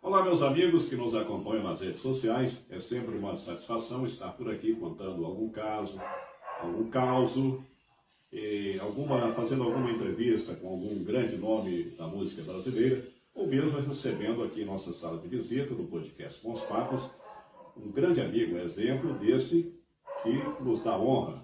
Olá, meus amigos que nos acompanham nas redes sociais. É sempre uma satisfação estar por aqui contando algum caso, algum causo, fazendo alguma entrevista com algum grande nome da música brasileira, ou mesmo recebendo aqui em nossa sala de visita do podcast Bons Papos, um grande amigo, exemplo desse que nos dá honra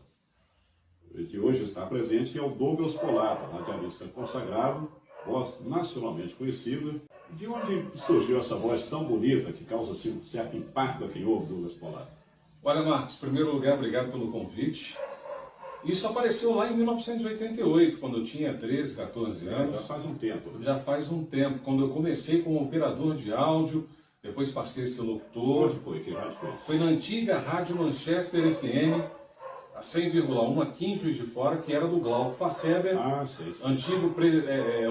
de hoje estar presente, que é o Douglas Polava, radialista consagrado, voz nacionalmente conhecida. De onde surgiu essa voz tão bonita que causa assim, um certo impacto a quem ouve Douglas Polava? Olha, Marcos, em primeiro lugar, obrigado pelo convite. Isso apareceu lá em 1988, quando eu tinha 13, 14 anos. Já faz um tempo. Né? Já faz um tempo, quando eu comecei como operador de áudio, depois passei a ser locutor. Onde foi? Que rádio foi? Foi na antiga Rádio Manchester FM, a 100,1 aqui em Juiz de Fora, que era do Glauco Faceber, sei. antigo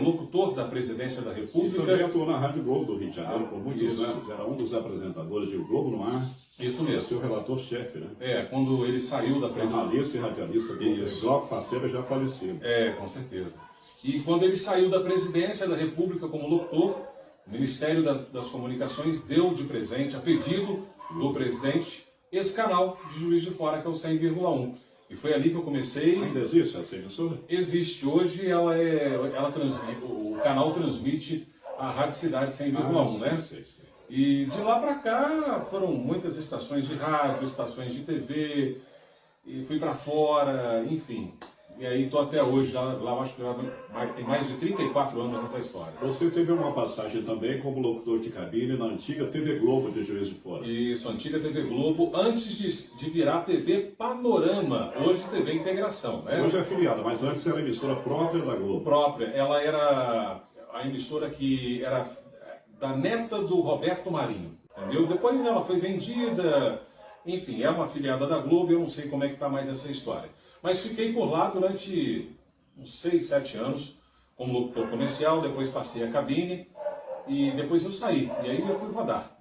locutor da Presidência da República. E também atuou na Rádio Globo do Rio de Janeiro por muitos Isso. anos. Era um dos apresentadores de O Globo no Ar. Isso mesmo. Seu relator-chefe, né? Quando ele saiu da presidência. Jornalista e radialista do Glauco Faceber já falecido. Com certeza. E quando ele saiu da Presidência da República como locutor, o Ministério das Comunicações deu de presente, a pedido do presidente, esse canal de Juiz de Fora, que é o 100,1. E foi ali que eu comecei. Ainda existe essa emissora? Existe. Hoje o canal transmite a Rádio Cidade 100,1, né? Sei. E de lá para cá foram muitas estações de rádio, estações de TV, e fui para fora, enfim. E aí estou até hoje, lá eu acho que tem mais de 34 anos nessa história. Você teve uma passagem também como locutor de cabine na antiga TV Globo de Juiz de Fora. Isso, antiga TV Globo, antes de virar TV Panorama, hoje TV Integração, né? Hoje é afiliada, mas antes era emissora própria da Globo. Própria, ela era a emissora que era da neta do Roberto Marinho, entendeu? Depois ela foi vendida, enfim, é uma afiliada da Globo, eu não sei como é que está mais essa história. Mas fiquei por lá durante uns 6, 7 anos, como locutor comercial, depois passei a cabine e depois eu saí. E aí eu fui rodar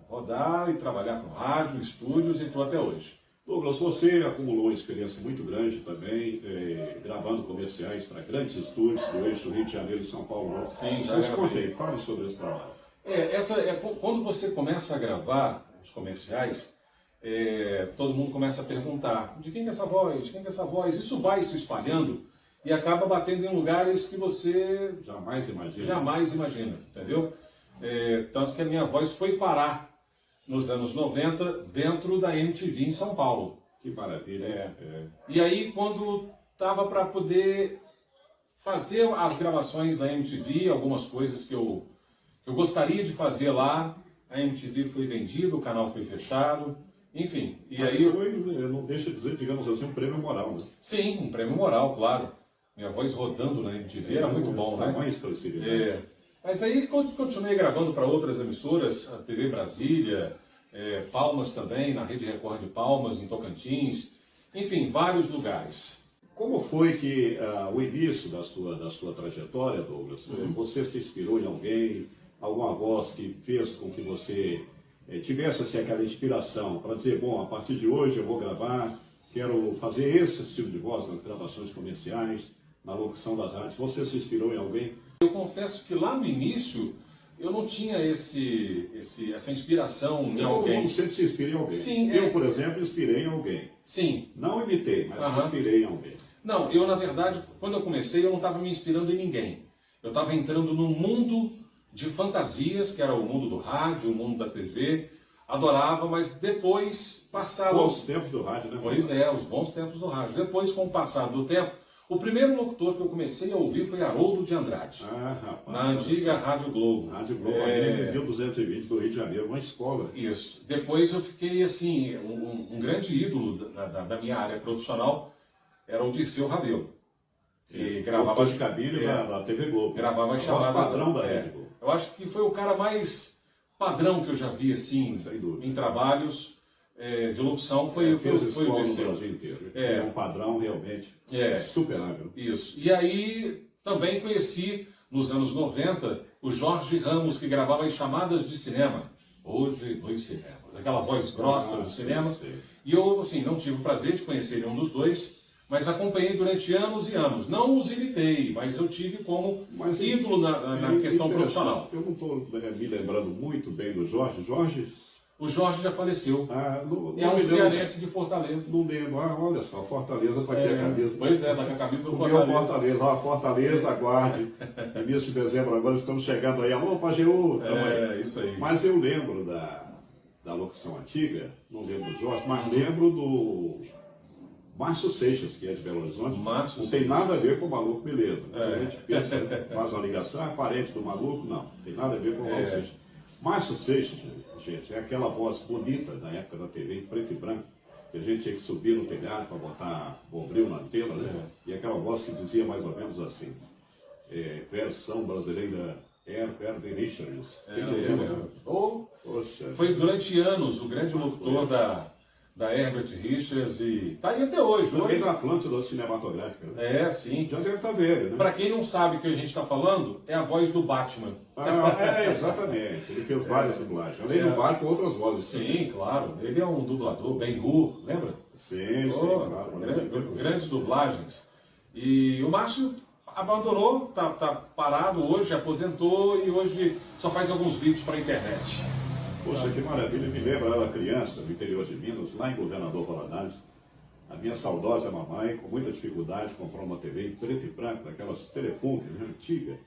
e trabalhar com rádio, estúdios e estou até hoje. Douglas, você acumulou uma experiência muito grande também, gravando comerciais para grandes estúdios do eixo Rio de Janeiro e São Paulo. Sim, já gravei. Conte aí, fale sobre esse trabalho. Quando você começa a gravar os comerciais, todo mundo começa a perguntar de quem é essa voz, de quem é essa voz. Isso vai se espalhando e acaba batendo em lugares que você jamais imagina, entendeu? Tanto que a minha voz foi parar nos anos 90 dentro da MTV em São Paulo. Que maravilha. E aí, quando estava para poder fazer as gravações da MTV, algumas coisas que eu gostaria de fazer lá, a MTV foi vendida, o canal foi fechado, enfim. Mas não deixa de dizer, digamos assim, um prêmio moral, né? Sim, um prêmio moral, claro. Minha voz rodando na MTV era muito bom, né? Mas aí continuei gravando para outras emissoras, a TV Brasília, Palmas também, na Rede Record de Palmas, em Tocantins, enfim, vários lugares. Como foi que o início da sua trajetória, Douglas, você se inspirou em alguém, alguma voz que fez com que você tivesse assim, aquela inspiração para dizer, bom, a partir de hoje eu vou gravar, quero fazer esse estilo de voz nas gravações comerciais, na locução das rádios. Você se inspirou em alguém? Eu confesso que lá no início eu não tinha essa inspiração em alguém. Você se inspira em alguém. Sim, eu, por exemplo, inspirei em alguém. Sim. Não imitei, mas inspirei em alguém. Não, eu na verdade, quando eu comecei, eu não estava me inspirando em ninguém. Eu estava entrando num mundo de fantasias, que era o mundo do rádio, o mundo da TV. Adorava, mas depois passava... Os bons tempos do rádio, né? Pois os bons tempos do rádio. Depois, com o passar do tempo, o primeiro locutor que eu comecei a ouvir foi Haroldo de Andrade. Rapaz, na antiga Rádio Globo. Rádio Globo, em 1220 do Rio de Janeiro, uma escola. Isso. Depois eu fiquei, assim, um grande ídolo da minha área profissional era o Dirceu Rabelo. Que gravava de cabine da TV Globo. Gravava as chamadas. Padrão da Rede Globo. Eu acho que foi o cara mais padrão que eu já vi, assim, em trabalhos de locução, foi o Dirceu. No Brasil inteiro. É um padrão realmente superável. Isso. E aí também conheci, nos anos 90, o Jorge Ramos, que gravava as chamadas de cinema. Hoje, nos cinemas. Aquela voz grossa do cinema. Sei. E eu, assim, não tive o prazer de conhecer nenhum dos dois, mas acompanhei durante anos e anos. Não os imitei, mas eu tive como ídolo na questão profissional. Eu não estou me lembrando muito bem do Jorge. O Jorge já faleceu. Não é um cearense de Fortaleza. Não lembro. Olha só, Fortaleza está aqui a camisa. Pois é, está com a camisa do Fortaleza. Fortaleza, aguarde. Início de dezembro, agora estamos chegando aí. Alô, Pajeú. Isso aí. Mas eu lembro da locução antiga, não lembro do Jorge, mas lembro do Márcio Seixas, que é de Belo Horizonte. Não tem nada a ver com o Maluco, beleza. A gente pensa, faz uma ligação, parente do Maluco, não tem nada a ver com o Márcio Seixas. Márcio Seixas, gente, é aquela voz bonita da época da TV, em preto e branco, que a gente tinha que subir no telhado para botar bombril na antena, né? E aquela voz que dizia mais ou menos assim, versão brasileira Herbert Richards. Foi durante anos o grande locutor da Herbert Richards e tá aí até hoje. Também da Atlântida cinematográfica. Né? Sim. Já deve estar velho, né? Para quem não sabe o que a gente está falando, é a voz do Batman. Exatamente. Ele fez várias dublagens. Além do Batman, outras vozes. Sim, também. Claro. Ele é um dublador, Ben-Hur, lembra? Sim, claro. Grandes dublagens. E o Márcio abandonou, tá parado hoje, aposentou e hoje só faz alguns vídeos para a internet. Poxa, que maravilha, me lembra, eu era criança, no interior de Minas, lá em Governador Valadares, a minha saudosa mamãe, com muita dificuldade, comprou uma TV em preto e branco, daquelas telefone, né, antiga,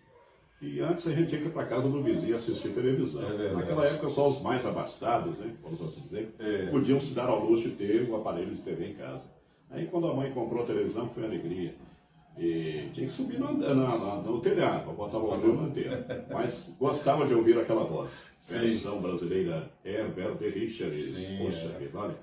e antes a gente tinha que ir para casa do vizinho assistir televisão. Naquela época só os mais abastados, né, vamos assim dizer, podiam se dar ao luxo de ter um aparelho de TV em casa. Aí quando a mãe comprou a televisão, foi alegria. E tinha que subir no telhado para botar o bombril na antena. Mas gostava de ouvir aquela voz. Versão brasileira Herbert Richards. Poxa, olha,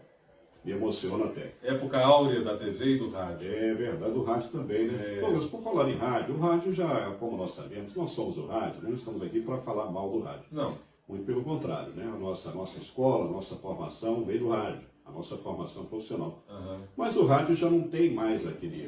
me emociona até. Época áurea da TV e do rádio. É verdade, do rádio também, né? Douglas, por falar em rádio, o rádio já, como nós sabemos, nós somos o rádio, não estamos aqui para falar mal do rádio. Não. Muito pelo contrário, né? A nossa escola, a nossa formação veio do rádio. A nossa formação profissional. Mas o rádio já não tem mais aquele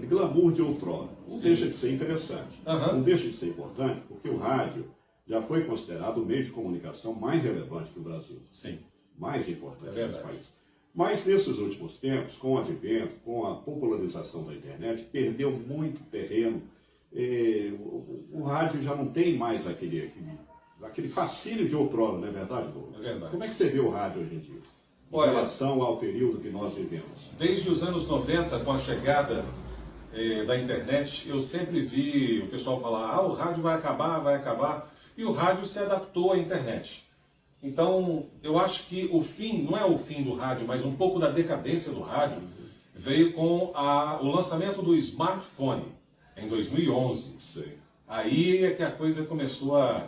glamour de outrora. Não deixa de ser interessante. Não deixa de ser importante, porque o rádio já foi considerado o meio de comunicação mais relevante do Brasil. Sim. Mais importante desse país. Mas nesses últimos tempos, com o advento, com a popularização da internet, perdeu muito terreno. O rádio já não tem mais aquele fascínio de outrora, não é verdade, Douglas? É verdade. Como é que você vê o rádio hoje em dia? Em relação ao período que nós vivemos. Desde os anos 90, com a chegada da internet, eu sempre vi o pessoal falar, o rádio vai acabar, e o rádio se adaptou à internet. Então, eu acho que o fim, não é o fim do rádio, mas um pouco da decadência do rádio, veio com o lançamento do smartphone, em 2011. Aí é que a coisa começou a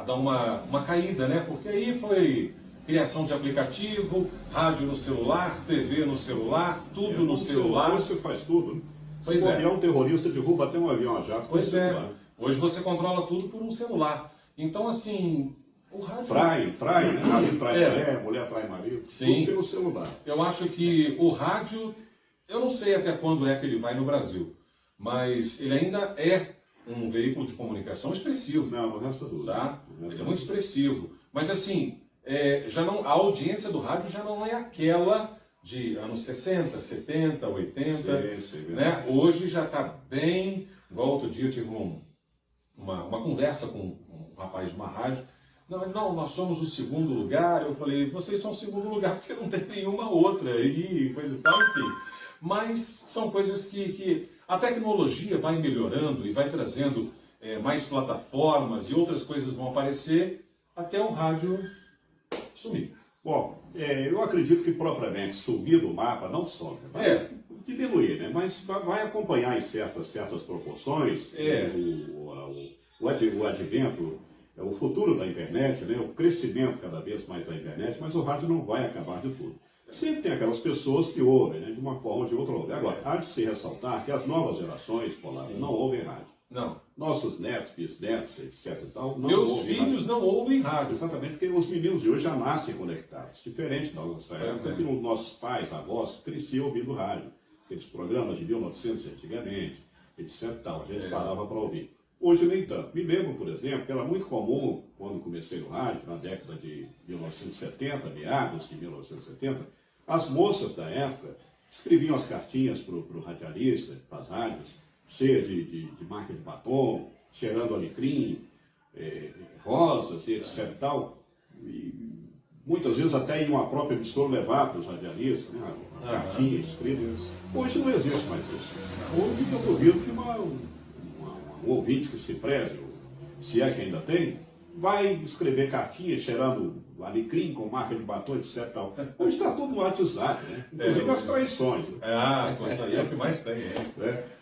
dar uma caída, né? Porque aí foi criação de aplicativo, rádio no celular, TV no celular, tudo no celular. Hoje você faz tudo. Se bobear um terrorista, derruba até um avião a jato. Pois é. Hoje você controla tudo por um celular. Então, assim, o rádio... Trai, né? Marido trai mulher trai marido. Sim. Tudo pelo celular. Eu acho que o rádio, eu não sei até quando é que ele vai no Brasil, mas ele ainda é um veículo de comunicação expressivo. Não, o resto é tudo. Tá? Ele é muito expressivo. Mas, assim... a audiência do rádio já não é aquela de anos 60, 70, 80, né? Hoje já está bem, igual outro dia eu tive uma conversa com um rapaz de uma rádio, não, nós somos o segundo lugar, eu falei, vocês são o segundo lugar porque não tem nenhuma outra aí, coisa e tal, enfim. Mas são coisas que a tecnologia vai melhorando e vai trazendo mais plataformas e outras coisas vão aparecer até o rádio sumir. Bom, eu acredito que propriamente sumir do mapa não some, vai diminuir, né? Mas vai acompanhar em certas proporções o advento, o futuro da internet, né? O crescimento cada vez mais da internet, mas o rádio não vai acabar de tudo. Sempre tem aquelas pessoas que ouvem, né? De uma forma ou de outra ouvem. Agora, há de se ressaltar que as novas gerações, não ouvem rádio. Não. Nossos netos, bisnetos, etc. e tal, não Meus ouvem filhos rádio. não ouvem rádio. Exatamente, porque os meninos de hoje já nascem conectados. Diferente da nossa época, que os nossos pais, avós, cresciam ouvindo rádio. Aqueles programas de 1900 antigamente, etc. e tal. A gente parava para ouvir. Hoje nem tanto. Me lembro, por exemplo, que era muito comum, quando comecei no rádio, na década de 1970, meados de 1970, as moças da época escreviam as cartinhas para o radialista, para as rádios, cheias de marca de batom, cheirando alecrim, rosas, etc. E tal. E muitas vezes até iam a própria emissora levar para os radialistas, né, uma cartinha escrita. Hoje não existe mais isso. Hoje eu duvido que um ouvinte que se preze, se é que ainda tem, vai escrever cartinhas cheirando alecrim com marca de batom, etc. Tal. Hoje está tudo no WhatsApp, né? Inclusive as traições. Isso aí é o que mais tem.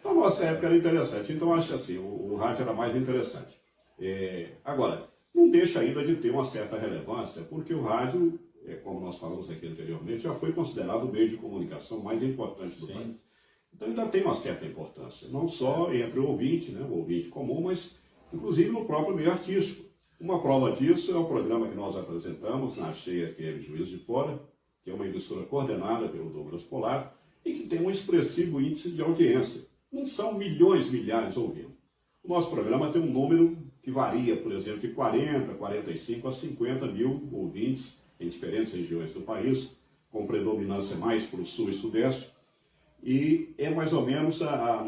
Na nossa época era interessante, então acho assim, o rádio era mais interessante. Agora, não deixa ainda de ter uma certa relevância, porque o rádio, como nós falamos aqui anteriormente, já foi considerado o meio de comunicação mais importante do país. Então ainda tem uma certa importância, não só entre o ouvinte, né, o ouvinte comum, mas inclusive no próprio meio artístico. Uma prova disso é o programa que nós apresentamos na Cheia FM Juiz de Fora, que é uma emissora coordenada pelo Douglas Polato e que tem um expressivo índice de audiência. Não são milhões, milhares ouvindo. O nosso programa tem um número que varia, por exemplo, de 40, 45 a 50 mil ouvintes em diferentes regiões do país, com predominância mais para o sul e sudeste. E é mais ou menos o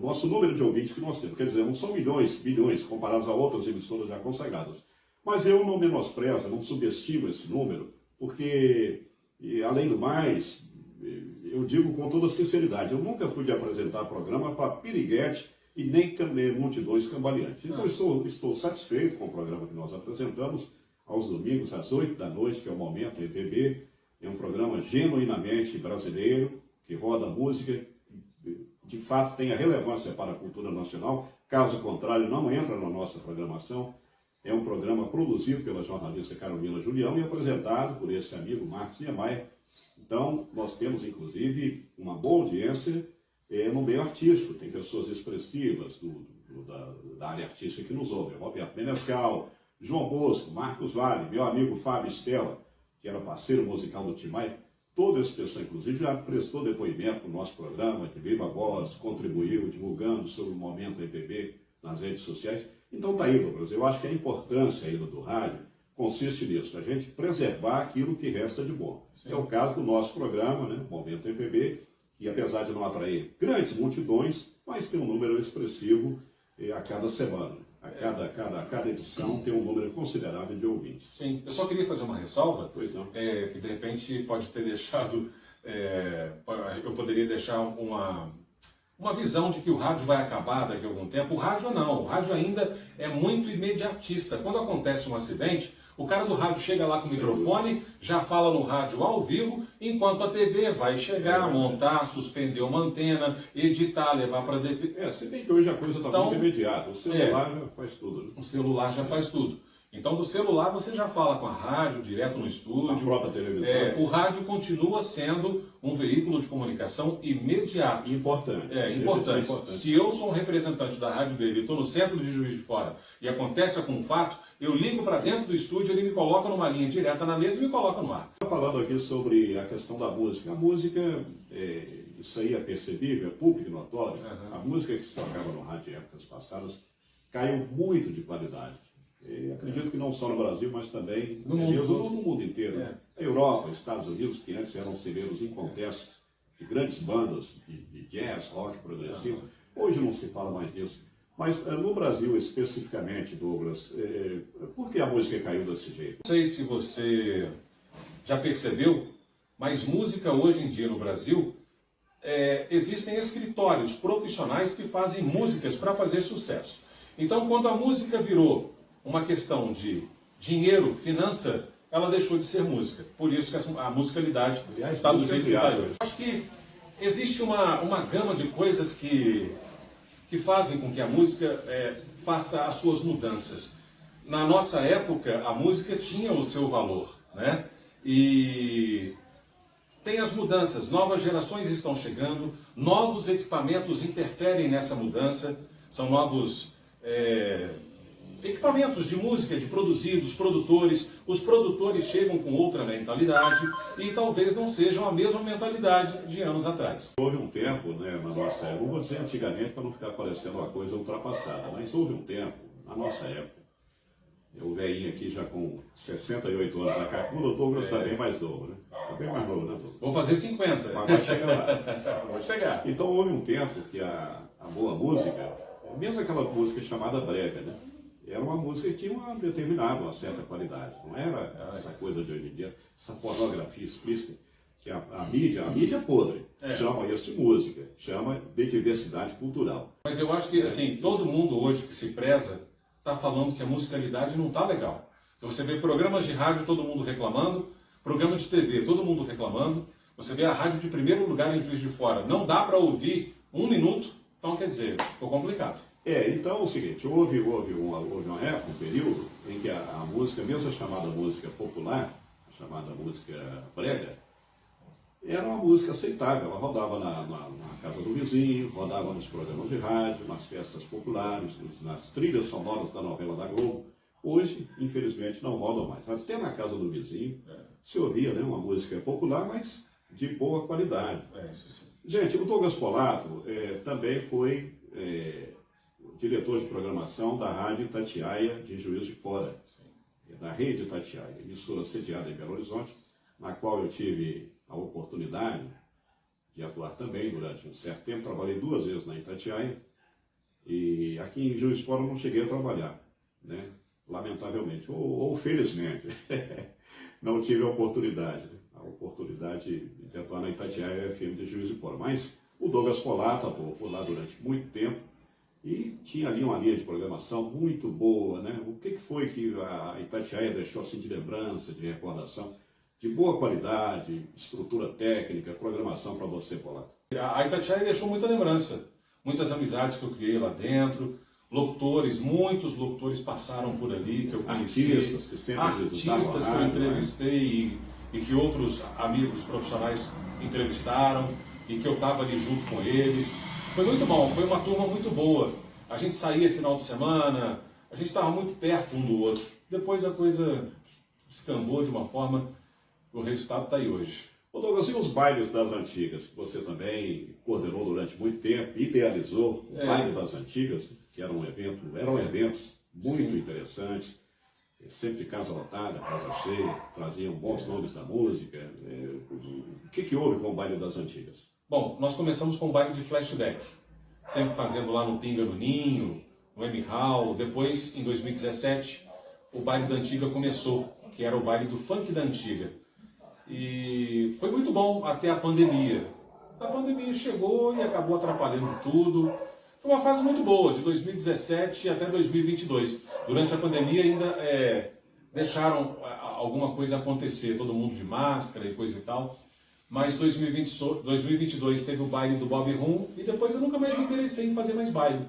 nosso número de ouvintes que nós temos. Quer dizer, não são milhões, bilhões, comparados a outras emissoras já consagradas. Mas eu não menosprezo, não subestimo esse número, porque, além do mais, eu digo com toda sinceridade, eu nunca fui de apresentar programa para piriguete e nem multidões cambaleantes. Então, estou satisfeito com o programa que nós apresentamos aos domingos, às 8 da noite, que é o Momento MPB. É um programa genuinamente brasileiro, que roda música, que de fato tem a relevância para a cultura nacional. Caso contrário, não entra na nossa programação. É um programa produzido pela jornalista Carolina Julião e apresentado por esse amigo Marcos Niemeyer. Então, nós temos, inclusive, uma boa audiência no meio artístico. Tem pessoas expressivas da área artística que nos ouvem. Roberto Menescal, João Bosco, Marcos Vale, meu amigo Fábio Stella, que era parceiro musical do Tim Maia. Toda essa pessoa, inclusive, já prestou depoimento no nosso programa, de viva voz, contribuiu, divulgando sobre o Momento MPB nas redes sociais. Então está aí, Douglas. Eu acho que a importância ainda do rádio consiste nisso, a gente preservar aquilo que resta de bom. Sim. É o caso do nosso programa, né, Momento MPB, que apesar de não atrair grandes multidões, mas tem um número expressivo a cada semana. A cada edição tem um número considerável de ouvintes. Sim, eu só queria fazer uma ressalva, pois não. Que de repente pode ter deixado, eu poderia deixar uma visão de que o rádio vai acabar daqui a algum tempo. O rádio não, o rádio ainda é muito imediatista. Quando acontece um acidente, o cara do rádio chega lá com o microfone, já fala no rádio ao vivo, enquanto a TV vai chegar, montar, suspender uma antena, editar, levar para defesa. Se bem que hoje a coisa está muito imediata, o celular já faz tudo. Né? O celular já faz tudo. Então, do celular você já fala com a rádio, direto no estúdio. A própria televisão. O rádio continua sendo um veículo de comunicação imediato. Importante. Importante. Se eu sou um representante da rádio dele e estou no centro de Juiz de Fora e acontece algum fato, eu ligo para dentro do estúdio, ele me coloca numa linha direta na mesa e me coloca no ar. Falando aqui sobre a questão da música. A música, isso aí é percebível, é público e notório. Uhum. A música que se tocava no rádio em épocas passadas caiu muito de qualidade. Acredito que não só no Brasil, mas também no mundo inteiro. A Europa, Estados Unidos, que antes eram celeiros incontestos de grandes bandas de jazz, rock, progressivo, hoje não se fala mais disso. Mas no Brasil, especificamente, Douglas, por que a música caiu desse jeito? Não sei se você já percebeu, mas música hoje em dia no Brasil, existem escritórios profissionais que fazem músicas para fazer sucesso. Então, quando a música virou uma questão de dinheiro, finança, ela deixou de ser música. Por isso que a musicalidade está do jeito que está hoje. Acho que existe uma gama de coisas que fazem com que a música faça as suas mudanças. Na nossa época, a música tinha o seu valor, né? E tem as mudanças, novas gerações estão chegando, novos equipamentos interferem nessa mudança, são novos equipamentos de música, de produzidos, produtores. Os produtores chegam com outra mentalidade e talvez não sejam a mesma mentalidade de anos atrás. Houve um tempo, né, na nossa época, não vou dizer antigamente para não ficar parecendo uma coisa ultrapassada, mas houve um tempo, na nossa época, O velhinho aqui já com 68 anos na cacunda, o Douglas está bem mais novo, né? Está bem mais novo, né, Douglas? Vou fazer 50. Mas vai chegar lá. Vou chegar. Então houve um tempo que a boa música, mesmo aquela música chamada brega, né? Era uma música que tinha uma certa qualidade. Não era essa coisa de hoje em dia, essa pornografia explícita, que a mídia é podre. Chama isso de música, chama de diversidade cultural. Mas eu acho que, assim, todo mundo hoje que se preza está falando que a musicalidade não está legal. Então você vê programas de rádio, todo mundo reclamando, programa de TV, todo mundo reclamando. Você vê a rádio de primeiro lugar em Juiz de Fora. Não dá para ouvir 1 minuto, então quer dizer, ficou complicado. Então é o seguinte, houve uma época, um período, em que a música, mesmo a chamada música popular, a chamada música brega, era uma música aceitável. Ela rodava na casa do vizinho, rodava nos programas de rádio, nas festas populares, nas trilhas sonoras da novela da Globo. Hoje, infelizmente, não roda mais. Até na casa do vizinho se ouvia, né, uma música popular, mas de boa qualidade. Isso sim. Gente, o Douglas Polato também foi diretor de programação da Rádio Itatiaia de Juiz de Fora, da Rede Itatiaia, emissora sediada em Belo Horizonte, na qual eu tive a oportunidade de atuar também durante um certo tempo. Trabalhei 2 vezes na Itatiaia e aqui em Juiz de Fora não cheguei a trabalhar, né? Lamentavelmente, ou felizmente, não tive a oportunidade de atuar na Itatiaia FM de Juiz de Fora. Mas o Douglas Polato atuou por lá durante muito tempo e tinha ali uma linha de programação muito boa, né? O que foi que a Itatiaia deixou assim de lembrança, de recordação? De boa qualidade, estrutura técnica, programação para você, Polato. A Itatiaia deixou muita lembrança, muitas amizades que eu criei lá dentro, locutores, muitos locutores passaram por ali, que eu conheci, artistas que sempre artistas que eu entrevistei e que outros amigos profissionais entrevistaram e que eu estava ali junto com eles. Foi muito bom, foi uma turma muito boa. A gente saía final de semana, a gente estava muito perto um do outro. Depois a coisa descambou de uma forma, o resultado está aí hoje. Ô Douglas, e os bailes das antigas, que você também coordenou durante muito tempo, idealizou o baile das antigas, que eram eventos muito interessantes, sempre de casa lotada, casa cheia, traziam bons nomes da música. O que houve com o baile das antigas? Bom, nós começamos com o baile de flashback, sempre fazendo lá no Pinga no Ninho, no M Hall. Depois, em 2017, o baile da antiga começou, que era o baile do funk da antiga. E foi muito bom até a pandemia. A pandemia chegou e acabou atrapalhando tudo. Foi uma fase muito boa, de 2017 até 2022. Durante a pandemia ainda deixaram alguma coisa acontecer, todo mundo de máscara e coisa e tal. Mas 2022 teve o baile do Bob Rum e depois eu nunca mais me interessei em fazer mais baile.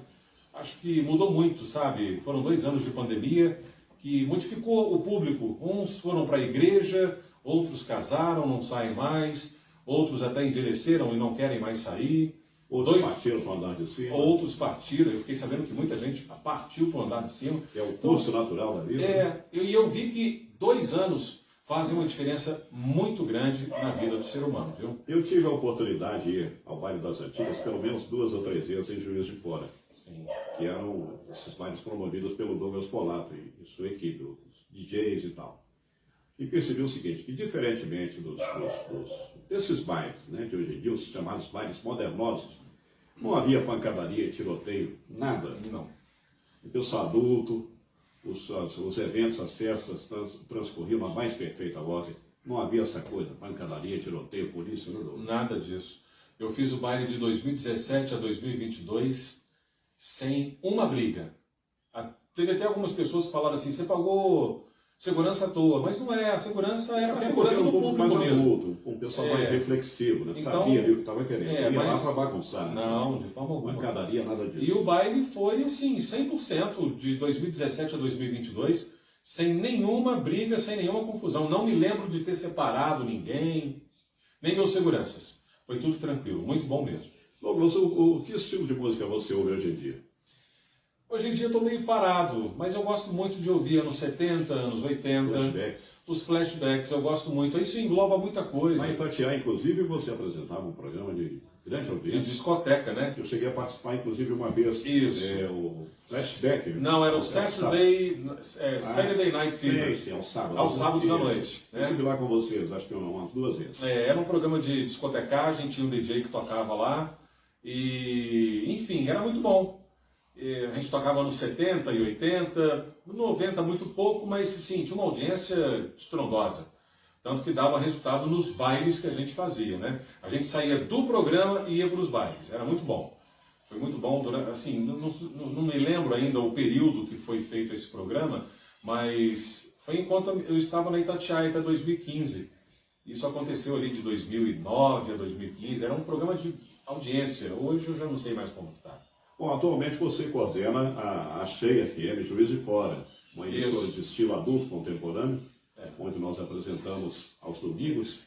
Acho que mudou muito, sabe? Foram 2 anos de pandemia que modificou o público. Uns foram para a igreja, outros casaram, não saem mais, outros até envelheceram e não querem mais sair. Outros partiram para o andar de cima. Outros partiram, eu fiquei sabendo que muita gente partiu para o andar de cima. É o curso natural da vida. E eu vi que 2 anos fazem uma diferença muito grande na vida do ser humano, viu? Eu tive a oportunidade de ir ao baile das antigas pelo menos 2 ou 3 vezes em Juiz de Fora. Sim. Que eram esses bailes promovidos pelo Douglas Polato e sua equipe, os DJs e tal. E percebi o seguinte, que diferentemente desses bailes, né, de hoje em dia, os chamados bailes modernosos, não havia pancadaria, tiroteio, nada. Não. O pessoal adulto, os eventos, as festas transcorriam na mais perfeita ordem. Não havia essa coisa, pancadaria, tiroteio, polícia, nada disso. Eu fiz o baile de 2017 a 2022 sem uma briga. Teve até algumas pessoas que falaram assim, você pagou segurança à toa, mas não é, a segurança era a segurança do público mais mesmo. Adulto, um pessoal mais reflexivo, né? Então, sabia ali o que estava querendo. Não ia mas lá para bagunçar. Não, de forma alguma. Pancadaria, nada disso. E o baile foi assim, 100% de 2017 a 2022, sem nenhuma briga, sem nenhuma confusão. Não me lembro de ter separado ninguém, nem meus seguranças. Foi tudo tranquilo, muito bom mesmo. Douglas, que estilo de música você ouve hoje em dia? Hoje em dia eu estou meio parado, mas eu gosto muito de ouvir anos 70, anos 80, os flashbacks, eu gosto muito. Isso engloba muita coisa. Na Itatiaia, inclusive, você apresentava um programa de grande de audiência. discoteca, né? Eu cheguei a participar, inclusive, uma vez. Isso. O Flashback. Não, era o Saturday Night Fever. Sim, ao sábado. Aos sábados à noite. Eu Né? estive lá com vocês, acho que umas 2 vezes. Era um programa de discotecagem, tinha um DJ que tocava lá. E, enfim, era muito bom. A gente tocava nos 70 e 80, no 90 muito pouco, mas sim, tinha uma audiência estrondosa. Tanto que dava resultado nos bailes que a gente fazia, né? A gente saía do programa e ia para os bailes. Era muito bom. Foi muito bom, assim, não me lembro ainda o período que foi feito esse programa, mas foi enquanto eu estava na Itatiaia até 2015. Isso aconteceu ali de 2009 a 2015. Era um programa de audiência. Hoje eu já não sei mais como está. Bom, atualmente você coordena a Cheia FM Juiz de Fora, uma emissora de estilo adulto contemporâneo, onde nós apresentamos aos domingos,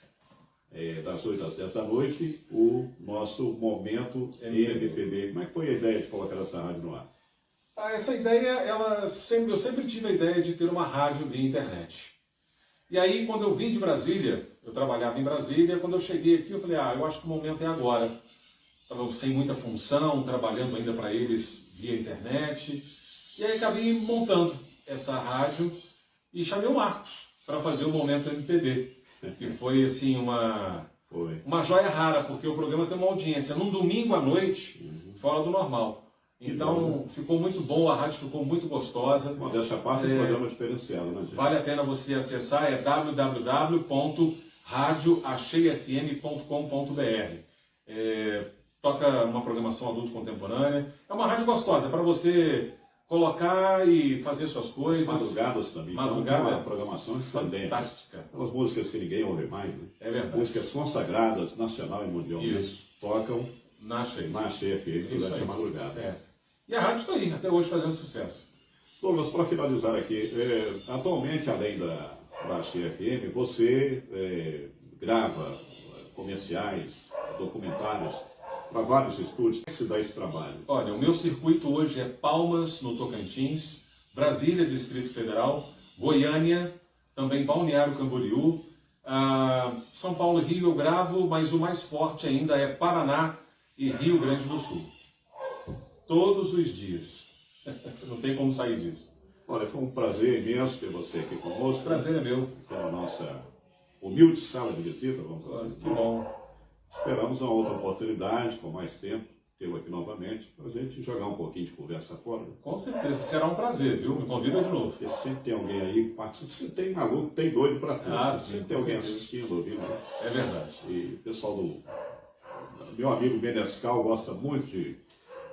das 8 às 10 da noite, o nosso momento MPB. Como é que foi a ideia de colocar essa rádio no ar? Essa ideia, eu sempre tive a ideia de ter uma rádio via internet. E aí, quando eu vim de Brasília, eu trabalhava em Brasília, quando eu cheguei aqui, eu falei, eu acho que o momento é agora. Estava sem muita função, trabalhando ainda para eles via internet. E aí acabei montando essa rádio e chamei o Marcos para fazer o Momento MPB. Que foi assim uma joia rara, porque o programa tem uma audiência num domingo à noite, fora do normal. Então ficou muito bom, a rádio ficou muito gostosa. Dessa parte do programa diferenciado, né, gente? Vale a pena você acessar, é www.radioacheiafm.com.br. Toca uma programação adulto contemporânea. É uma rádio gostosa, para você colocar e fazer suas coisas. Madrugadas também. Madrugada. Então, uma programação excelente. Fantástica. Aquelas músicas que ninguém ouve mais, né? É verdade. Músicas consagradas, nacional e mundialmente, tocam na Cheia FM durante a madrugada. E a rádio está aí, até hoje fazendo sucesso. Douglas, para finalizar aqui, atualmente, além da Cheia FM, você grava comerciais, documentários para vários estúdios. Como é que se dá esse trabalho? Olha, o meu circuito hoje é Palmas, no Tocantins, Brasília, Distrito Federal, Goiânia, também Balneário Camboriú, São Paulo e Rio eu gravo, mas o mais forte ainda é Paraná e Rio Grande do Sul. Todos os dias. Não tem como sair disso. Olha, foi um prazer imenso ter você aqui conosco. O prazer é meu. Foi a nossa humilde sala de visita, vamos dizer assim. Que bom. Esperamos uma outra oportunidade, com mais tempo, tê-lo aqui novamente, para a gente jogar um pouquinho de conversa fora. Com certeza, será um prazer, viu? Me convida de novo. Porque sempre tem alguém aí, você tem maluco, tem doido para tudo. Sim, sempre tem alguém assistindo, ouvindo. É verdade. E o pessoal meu amigo Menescal gosta muito de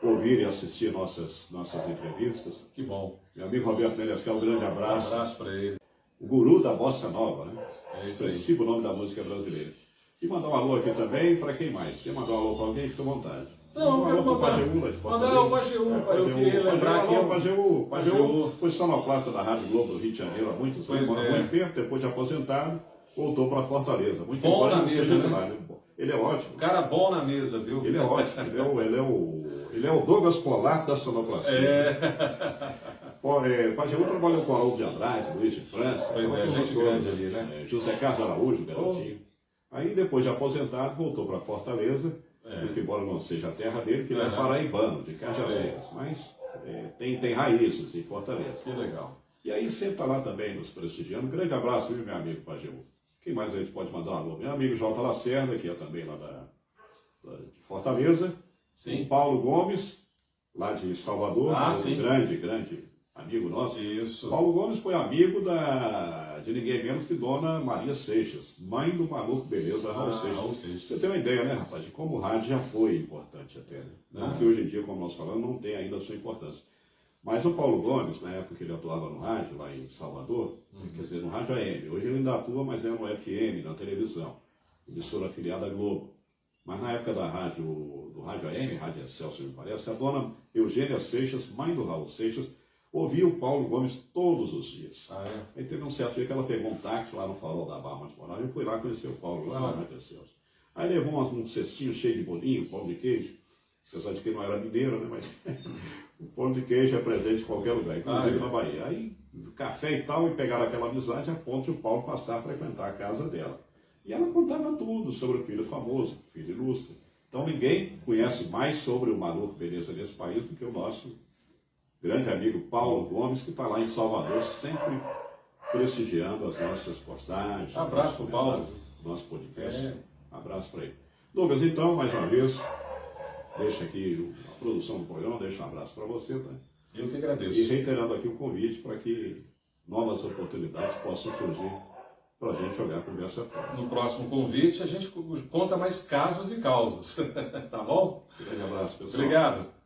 ouvir e assistir nossas entrevistas. Que bom. Meu amigo Roberto Menescal, um grande abraço. Um abraço para ele. O guru da bossa nova, né? É isso aí. Expressivo nome da música brasileira. E mandar um alô aqui também para quem mais? Quer mandar um alô para alguém? Fica à vontade. Não, eu quero mandar. Mandar o Pajeú. Eu queria lembrar que o Pajeú foi sonoplasta da Rádio Globo do Rio de Janeiro há muitos anos. Há muito tempo, depois de aposentado, voltou para Fortaleza. Muito bom na mesa, né? Ele é ótimo. Cara bom na mesa, viu? Ele é ótimo. Ele é o Douglas Polar da sonoplastia. Pajeú trabalhou com Haroldo de Andrade, Luiz de França. Pois é, gente grande ali, né? José Carlos Araújo, garotinho. Aí, depois de aposentado, voltou para Fortaleza, muito embora não seja a terra dele, que ele é paraibano, de Cajazeiras, mas tem raízes em Fortaleza. Que legal. E aí, sempre está lá também nos prestigiando. Um grande abraço, viu, meu amigo Pajeú? Quem mais a gente pode mandar um alô? Meu amigo Jota Lacerda, que é também lá de Fortaleza. Sim. O Paulo Gomes, lá de Salvador, sim. grande amigo nosso. Isso. Paulo Gomes foi amigo de ninguém menos que Dona Maria Seixas, mãe do maluco beleza Raul Seixas. Você tem uma ideia, né, rapaz, de como o rádio já foi importante até, né? Não que hoje em dia, como nós falamos, não tem ainda a sua importância. Mas o Paulo Gomes, na época que ele atuava no rádio, lá em Salvador, quer dizer, no rádio AM, hoje ele ainda atua, mas é no FM, na televisão, emissora afiliada à Globo. Mas na época do rádio AM, Rádio Excelsior, me parece, a dona Eugênia Seixas, mãe do Raul Seixas, ouvia o Paulo Gomes todos os dias. Aí teve um certo dia que ela pegou um táxi lá no Farol da Barra onde morava, e fui lá conhecer o Paulo, lá na Rádio Excelsior. Aí levou um cestinho cheio de bolinho, pão de queijo, apesar de que não era mineiro, né, mas o pão de queijo é presente em qualquer lugar, inclusive na Bahia. Aí café e tal, e pegaram aquela amizade a ponto de o Paulo passar a frequentar a casa dela. E ela contava tudo sobre o filho famoso, filho ilustre, Então ninguém conhece mais sobre o Maluco Beleza nesse país do que o nosso grande amigo Paulo Gomes, que está lá em Salvador, sempre prestigiando as nossas postagens. Abraço para o Paulo. Nosso podcast. Abraço para ele. Douglas, então, mais uma vez, deixa aqui a produção do programa, deixa um abraço para você, tá? Eu que agradeço. E reiterando aqui o convite para que novas oportunidades possam surgir para a gente jogar a conversa fora. No próximo convite a gente conta mais casos e causas. Tá bom? Grande abraço, pessoal. Obrigado.